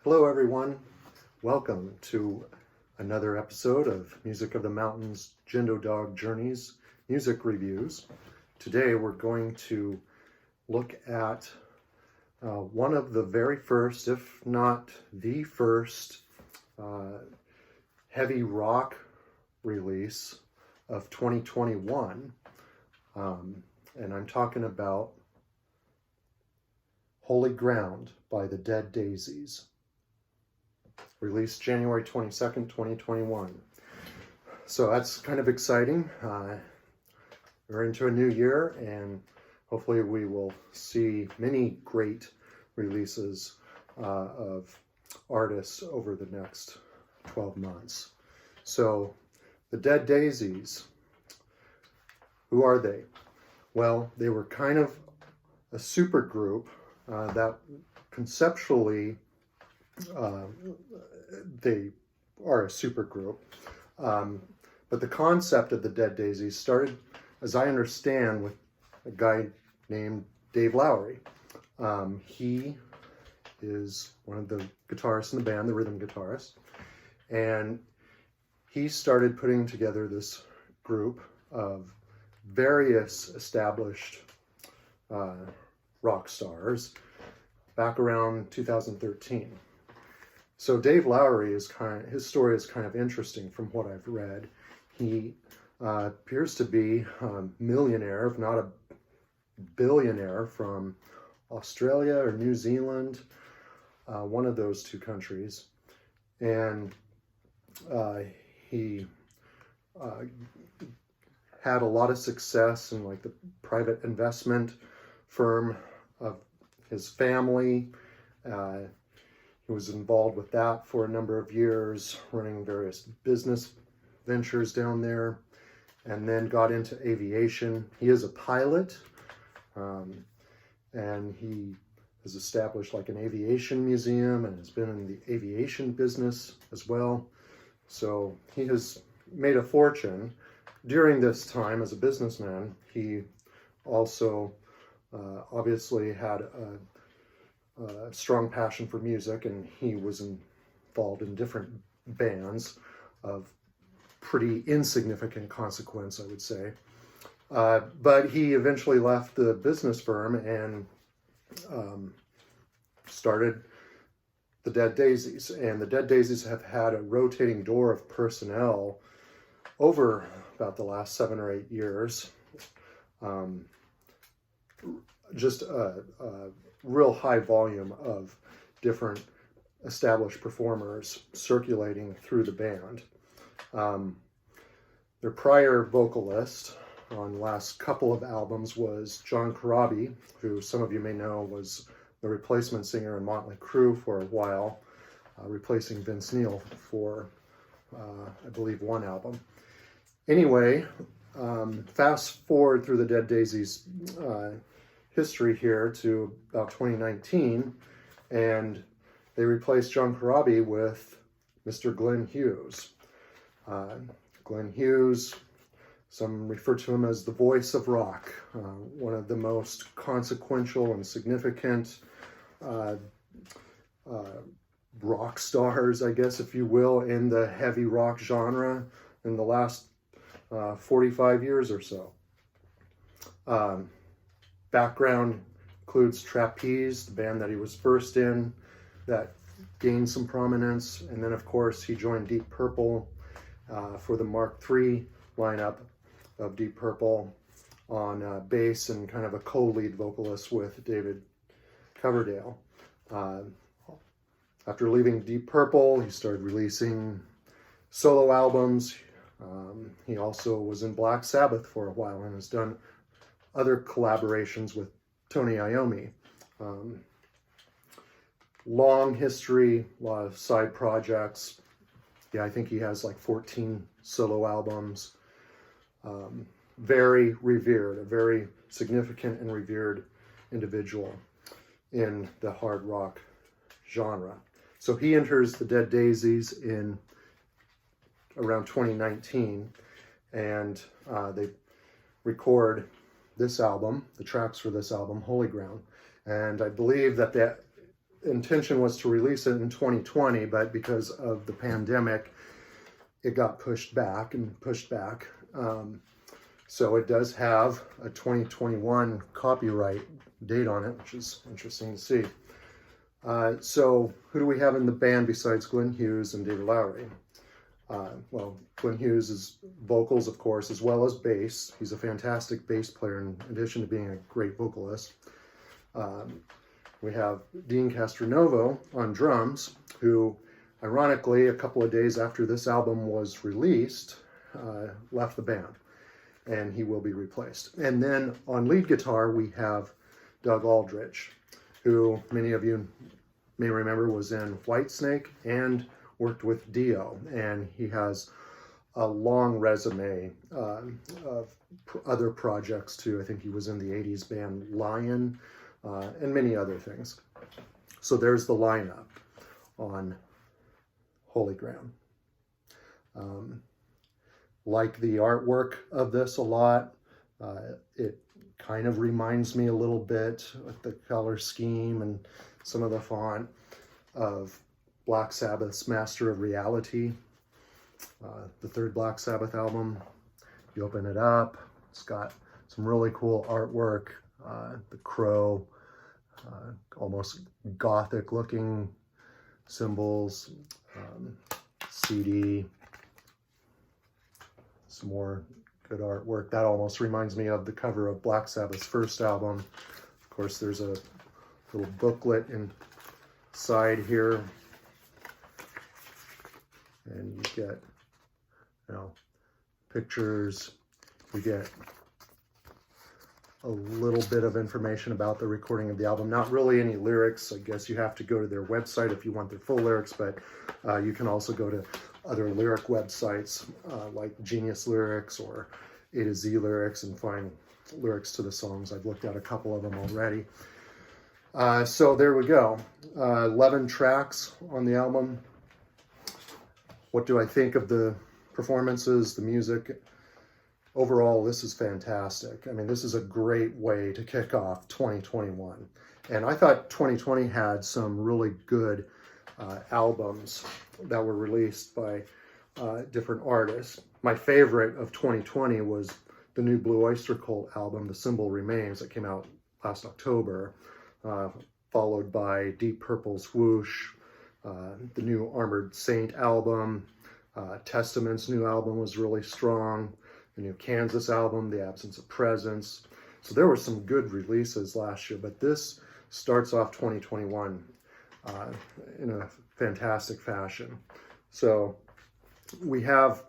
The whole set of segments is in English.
Hello everyone, welcome to another episode of Music of the Mountains Jindo Dog Journeys music reviews. Today we're going to look at one of the very first, if not the first, heavy rock release of 2021, and I'm talking about Holy Ground by the Dead Daisies. Released January 22nd, 2021. So that's kind of exciting. We're into a new year, and hopefully we will see many great releases of artists over the next 12 months. So the Dead Daisies, who are they? Well, they were kind of a super group that conceptually they are a super group, but the concept of the Dead Daisies started, as I understand, with a guy named Dave Lowry. He is one of the guitarists in the band, the rhythm guitarist, and he started putting together this group of various established rock stars back around 2013. So Dave Lowry his story is kind of interesting from what I've read. He appears to be a millionaire, if not a billionaire, from Australia or New Zealand, one of those two countries. And he had a lot of success in like the private investment firm of his family. He was involved with that for a number of years, running various business ventures down there, and then got into aviation. He is a pilot, and he has established like an aviation museum and has been in the aviation business as well. So he has made a fortune. During this time as a businessman, he also obviously had a strong passion for music, and he was involved in different bands of pretty insignificant consequence, I would say. But he eventually left the business firm and started the Dead Daisies. And the Dead Daisies have had a rotating door of personnel over about the last 7 or 8 years. Just a real high volume of different established performers circulating through the band. Their prior vocalist on the last couple of albums was John Corabi, who some of you may know was the replacement singer in Motley Crue for a while, replacing Vince Neil for, I believe, one album. Anyway, fast forward through the Dead Daisies history here to about 2019, and they replaced John Corabi with Mr. Glenn Hughes. Glenn Hughes, some refer to him as the voice of rock, one of the most consequential and significant rock stars, I guess, if you will, in the heavy rock genre in the last 45 years or so. Background includes Trapeze, the band that he was first in, that gained some prominence. And then, of course, he joined Deep Purple for the Mark III lineup of Deep Purple on bass and kind of a co-lead vocalist with David Coverdale. After leaving Deep Purple, he started releasing solo albums. He also was in Black Sabbath for a while and has done other collaborations with Tony Iommi. Long history, a lot of side projects. Yeah, I think he has like 14 solo albums. Very revered, a very significant and revered individual in the hard rock genre. So he enters the Dead Daisies in around 2019, and they record this album, the tracks for this album, Holy Ground. And I believe that intention was to release it in 2020, but because of the pandemic, it got pushed back and pushed back. So it does have a 2021 copyright date on it, which is interesting to see. So who do we have in the band besides Glenn Hughes and David Lowry? Well, Glenn Hughes is vocals, of course, as well as bass. He's a fantastic bass player in addition to being a great vocalist. We have Dean Castronovo on drums, who, ironically, a couple of days after this album was released, left the band, and he will be replaced. And then on lead guitar, we have Doug Aldrich, who many of you may remember was in Whitesnake and worked with Dio, and he has a long resume of other projects too. I think he was in the 80s band Lion, and many other things. So there's the lineup on Holy Ground. Like the artwork of this a lot. It kind of reminds me a little bit with the color scheme and some of the font of Black Sabbath's Master of Reality, the third Black Sabbath album. You open it up, it's got some really cool artwork, the crow, almost gothic looking symbols, CD, some more good artwork. That almost reminds me of the cover of Black Sabbath's first album. Of course, there's a little booklet inside here, and you get, pictures. You get a little bit of information about the recording of the album. Not really any lyrics. I guess you have to go to their website if you want their full lyrics, but you can also go to other lyric websites like Genius Lyrics or A to Z Lyrics and find lyrics to the songs. I've looked at a couple of them already. So there we go. 11 tracks on the album. What do I think of the performances, the music? Overall, this is fantastic. I mean, this is a great way to kick off 2021. And I thought 2020 had some really good albums that were released by different artists. My favorite of 2020 was the new Blue Oyster Cult album, The Symbol Remains, that came out last October, followed by Deep Purple's Whoosh, the new Armored Saint album, Testament's new album was really strong, the new Kansas album, The Absence of Presence. So there were some good releases last year, but this starts off 2021 in a fantastic fashion. So we have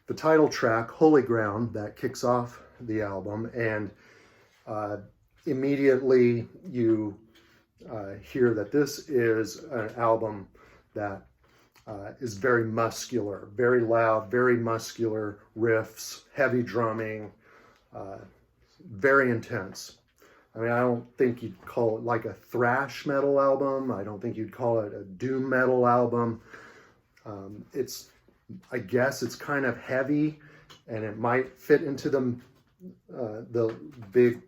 the title track, Holy Ground, that kicks off the album, and immediately you hear that this is an album that is very muscular, very loud, very muscular riffs, heavy drumming, very intense. I mean, I don't think you'd call it like a thrash metal album. I don't think you'd call it a doom metal album. I guess it's kind of heavy, and it might fit into the big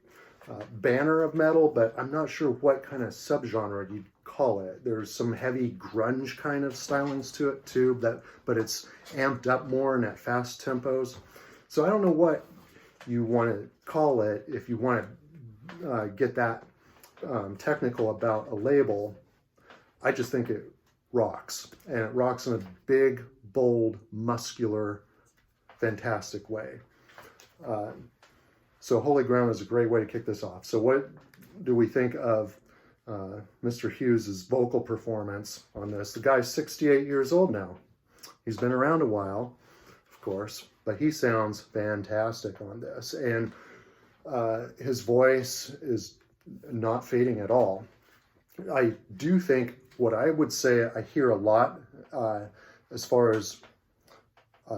banner of metal, but I'm not sure what kind of subgenre you'd call it. There's some heavy grunge kind of stylings to it too, but it's amped up more and at fast tempos. So I don't know what you want to call it if you want to get that technical about a label. I just think it rocks, and it rocks in a big, bold, muscular, fantastic way. So Holy Ground is a great way to kick this off. So what do we think of Mr. Hughes' vocal performance on this? The guy's 68 years old now. He's been around a while, of course, but he sounds fantastic on this. And his voice is not fading at all. I do think what I would say I hear a lot as far as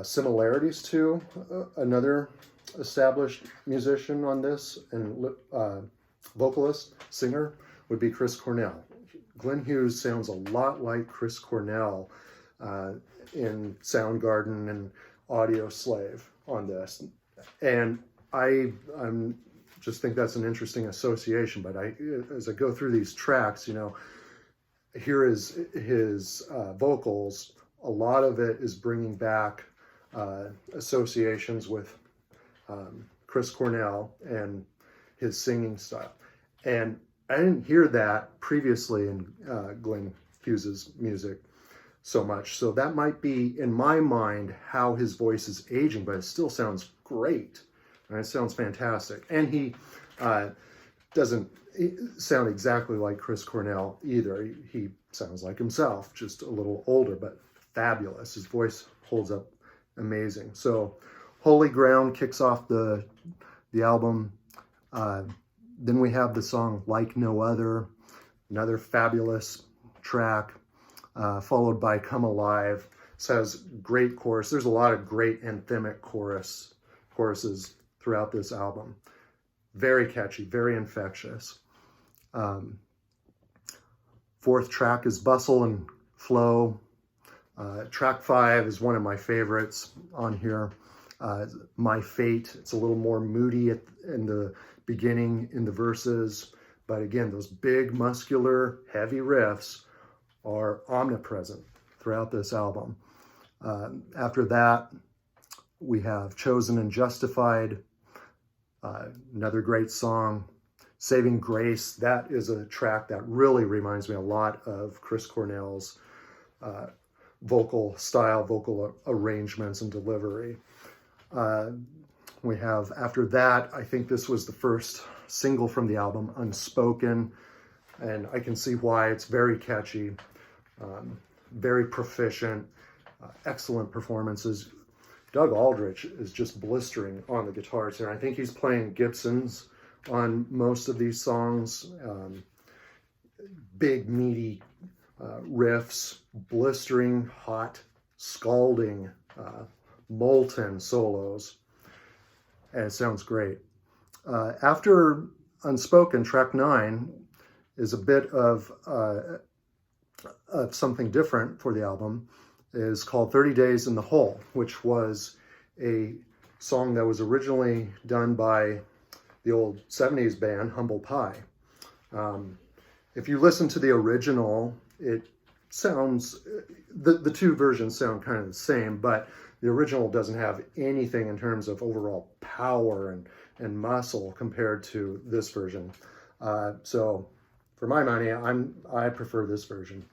similarities to another established musician on this and vocalist, singer, would be Chris Cornell. Glenn Hughes sounds a lot like Chris Cornell in Soundgarden and Audio Slave on this. And I'm just think that's an interesting association. But as I go through these tracks, Here is his vocals. A lot of it is bringing back associations with Chris Cornell and his singing style. And I didn't hear that previously in Glenn Hughes's music so much. So that might be, in my mind, how his voice is aging, but it still sounds great. And it sounds fantastic. And he doesn't sound exactly like Chris Cornell either. He sounds like himself, just a little older, but fabulous. His voice holds up amazing. So Holy Ground kicks off the album. Then we have the song Like No Other, another fabulous track, followed by Come Alive. This has great chorus. There's a lot of great anthemic choruses throughout this album. Very catchy, very infectious. Fourth track is Bustle and Flow. Track 5 is one of my favorites on here. My Fate. It's a little more moody in the beginning, in the verses, but again, those big, muscular, heavy riffs are omnipresent throughout this album. After that, we have Chosen and Justified, another great song. Saving Grace, that is a track that really reminds me a lot of Chris Cornell's vocal style, vocal arrangements and delivery. We have, after that, I think this was the first single from the album, Unspoken, and I can see why. It's very catchy, very proficient, excellent performances. Doug Aldrich is just blistering on the guitars here. I think he's playing Gibsons on most of these songs. Big, meaty riffs, blistering, hot, scalding, molten solos, and it sounds great. After Unspoken, track 9 is a bit of something different for the album. It is called 30 Days in the Hole, which was a song that was originally done by the old 70s band Humble Pie. If you listen to the original, it sounds, the two versions sound kind of the same, but the original doesn't have anything in terms of overall power and muscle compared to this version. So for my money, I prefer this version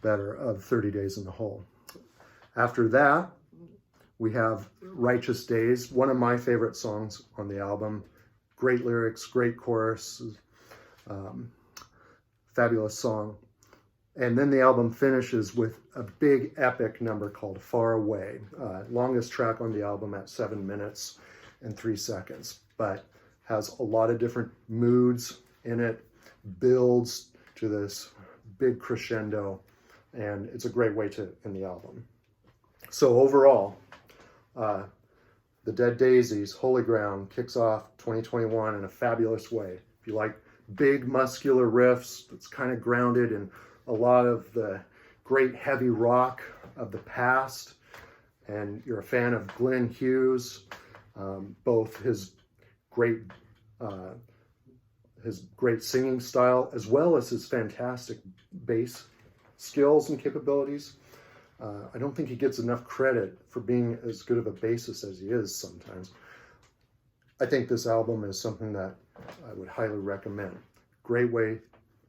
better of 30 Days in the Hole. After that, we have Righteous Days, one of my favorite songs on the album. Great lyrics, great chorus, fabulous song. And then the album finishes with a big epic number called Far Away. Longest track on the album at 7 minutes and 3 seconds, but has a lot of different moods in it, builds to this big crescendo, and it's a great way to end the album. So overall, the Dead Daisies, Holy Ground, kicks off 2021 in a fabulous way. If you like big muscular riffs, it's kind of grounded in a lot of the great heavy rock of the past, and you're a fan of Glenn Hughes, both his great singing style as well as his fantastic bass skills and capabilities. I don't think he gets enough credit for being as good of a bassist as he is sometimes. I think this album is something that I would highly recommend. Great way,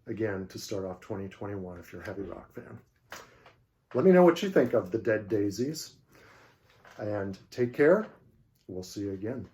again, to start off 2021 if you're a heavy rock fan. Let me know what you think of the Dead Daisies, and take care. We'll see you again.